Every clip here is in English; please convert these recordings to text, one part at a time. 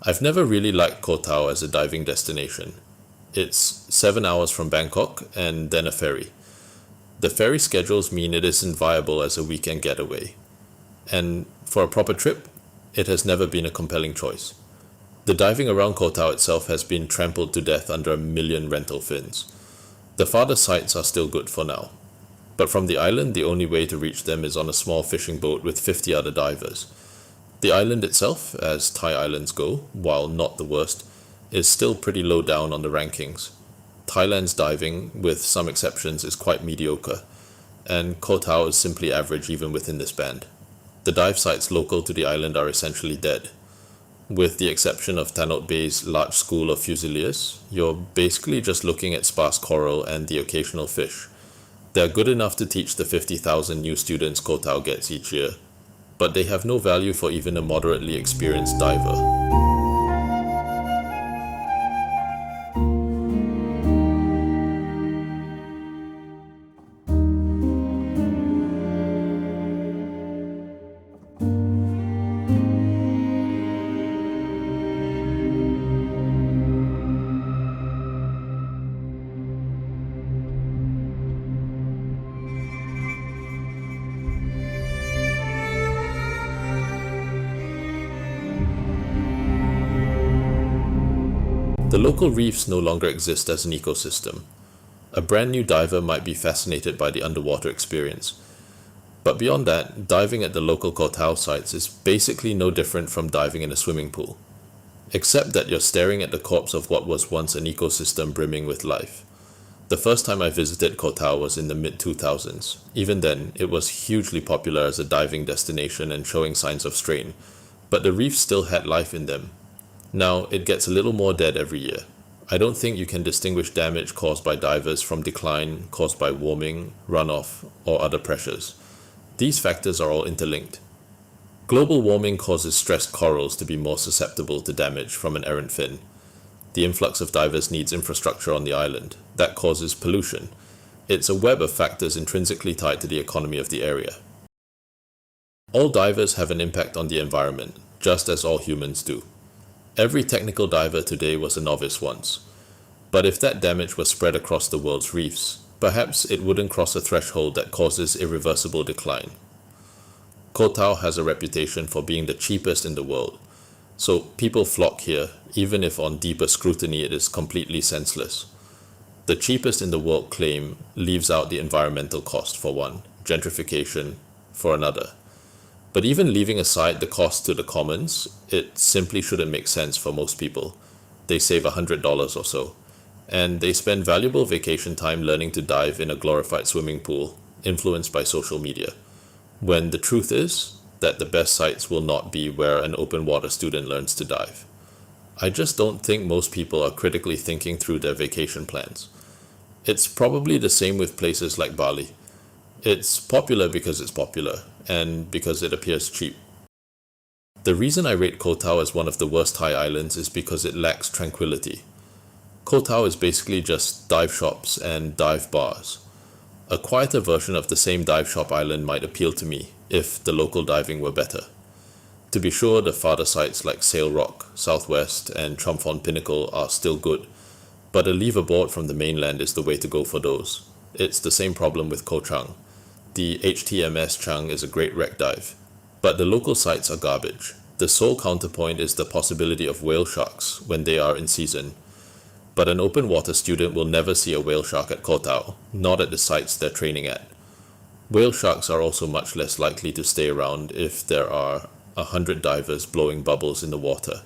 I've never really liked Koh Tao as a diving destination. It's 7 hours from Bangkok and then a ferry. The ferry schedules mean it isn't viable as a weekend getaway. And for a proper trip, it has never been a compelling choice. The diving around Koh Tao itself has been trampled to death under a million rental fins. The farther sites are still good for now. But from the island, the only way to reach them is on a small fishing boat with 50 other divers. The island itself, as Thai islands go, while not the worst, is still pretty low down on the rankings. Thailand's diving, with some exceptions, is quite mediocre, and Koh Tao is simply average even within this band. The dive sites local to the island are essentially dead. With the exception of Tanot Bay's large school of fusiliers, you're basically just looking at sparse coral and the occasional fish. They're good enough to teach the 50,000 new students Koh Tao gets each year, but they have no value for even a moderately experienced diver. The local reefs no longer exist as an ecosystem. A brand new diver might be fascinated by the underwater experience. But beyond that, diving at the local Koh Tao sites is basically no different from diving in a swimming pool. Except that you're staring at the corpse of what was once an ecosystem brimming with life. The first time I visited Koh Tao was in the mid-2000s. Even then, it was hugely popular as a diving destination and showing signs of strain. But the reefs still had life in them. Now, it gets a little more dead every year. I don't think you can distinguish damage caused by divers from decline caused by warming, runoff, or other pressures. These factors are all interlinked. Global warming causes stressed corals to be more susceptible to damage from an errant fin. The influx of divers needs infrastructure on the island. That causes pollution. It's a web of factors intrinsically tied to the economy of the area. All divers have an impact on the environment, just as all humans do. Every technical diver today was a novice once. But if that damage was spread across the world's reefs, perhaps it wouldn't cross a threshold that causes irreversible decline. Koh Tao has a reputation for being the cheapest in the world, so people flock here, even if on deeper scrutiny it is completely senseless. The cheapest in the world claim leaves out the environmental cost for one, gentrification for another. But even leaving aside the cost to the commons, it simply shouldn't make sense for most people. They save $100 or so, and they spend valuable vacation time learning to dive in a glorified swimming pool, influenced by social media. When the truth is that the best sites will not be where an open water student learns to dive. I just don't think most people are critically thinking through their vacation plans. It's probably the same with places like Bali. It's popular because it's popular, and because it appears cheap. The reason I rate Koh Tao as one of the worst Thai islands is because it lacks tranquility. Koh Tao is basically just dive shops and dive bars. A quieter version of the same dive shop island might appeal to me if the local diving were better. To be sure, the farther sites like Sail Rock, Southwest, and Trumphon Pinnacle are still good, but a liveaboard from the mainland is the way to go for those. It's the same problem with Koh Chang. The HTMS Chang is a great wreck dive, but the local sites are garbage. The sole counterpoint is the possibility of whale sharks when they are in season. But an open water student will never see a whale shark at Koh Tao, not at the sites they're training at. Whale sharks are also much less likely to stay around if there are 100 divers blowing bubbles in the water.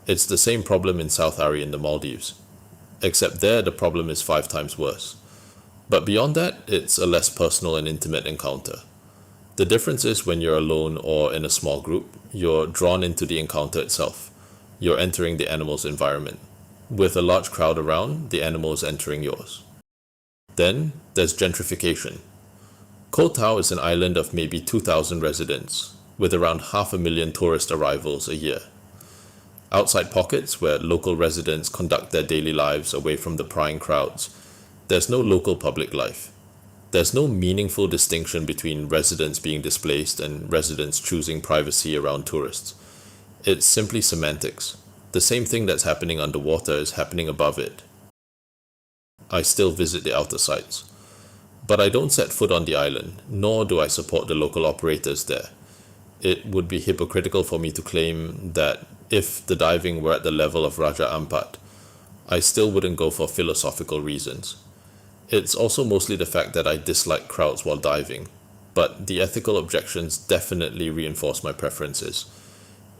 It's the same problem in South Ari in the Maldives, except there the problem is 5 times worse. But beyond that, it's a less personal and intimate encounter. The difference is when you're alone or in a small group, you're drawn into the encounter itself. You're entering the animal's environment. With a large crowd around, the animal is entering yours. Then, there's gentrification. Koh Tao is an island of maybe 2,000 residents, with around 500,000 tourist arrivals a year. Outside pockets where local residents conduct their daily lives away from the prying crowds, there's no local public life. There's no meaningful distinction between residents being displaced and residents choosing privacy around tourists. It's simply semantics. the same thing that's happening underwater is happening above it. I still visit the outer sites. But I don't set foot on the island, nor do I support the local operators there. It would be hypocritical for me to claim that if the diving were at the level of Raja Ampat, I still wouldn't go for philosophical reasons. It's also mostly the fact that I dislike crowds while diving, but the ethical objections definitely reinforce my preferences.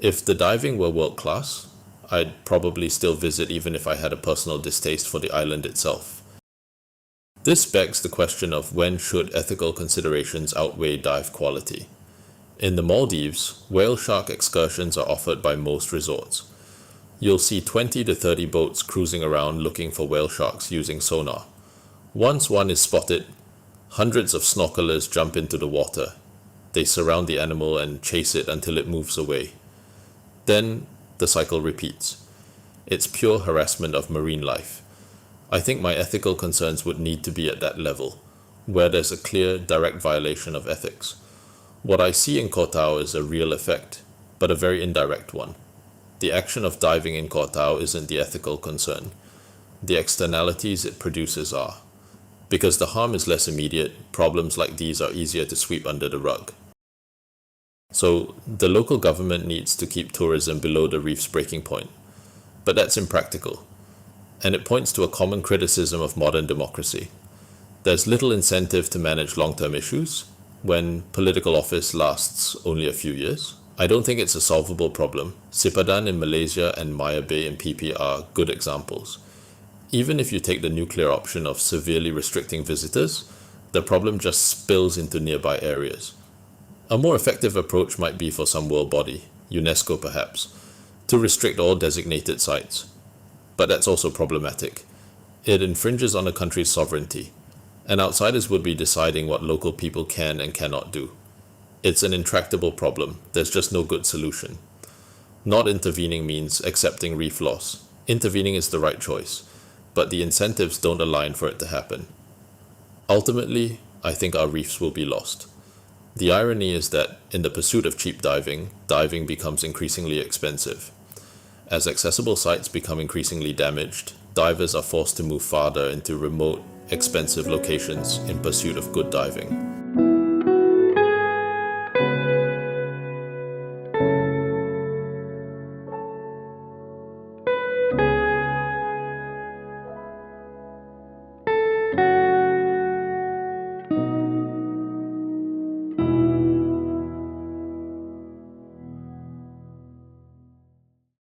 If the diving were world-class, I'd probably still visit even if I had a personal distaste for the island itself. This begs the question of when should ethical considerations outweigh dive quality. In the Maldives, whale shark excursions are offered by most resorts. You'll see 20 to 30 boats cruising around looking for whale sharks using sonar. Once one is spotted, hundreds of snorkelers jump into the water. They surround the animal and chase it until it moves away. Then the cycle repeats. It's pure harassment of marine life. I think my ethical concerns would need to be at that level, where there's a clear, direct violation of ethics. What I see in Koh Tao is a real effect, but a very indirect one. The action of diving in Koh Tao isn't the ethical concern. The externalities it produces are. Because the harm is less immediate, problems like these are easier to sweep under the rug. So, the local government needs to keep tourism below the reef's breaking point. But that's impractical. And it points to a common criticism of modern democracy. There's little incentive to manage long-term issues when political office lasts only a few years. I don't think it's a solvable problem. Sipadan in Malaysia and Maya Bay in PP are good examples. Even if you take the nuclear option of severely restricting visitors, the problem just spills into nearby areas. A more effective approach might be for some world body, UNESCO perhaps, to restrict all designated sites. But that's also problematic. It infringes on a country's sovereignty, and outsiders would be deciding what local people can and cannot do. It's an intractable problem. There's just no good solution. Not intervening means accepting reef loss. Intervening is the right choice, but the incentives don't align for it to happen. Ultimately, I think our reefs will be lost. The irony is that in the pursuit of cheap diving, diving becomes increasingly expensive. As accessible sites become increasingly damaged, divers are forced to move farther into remote, expensive locations in pursuit of good diving.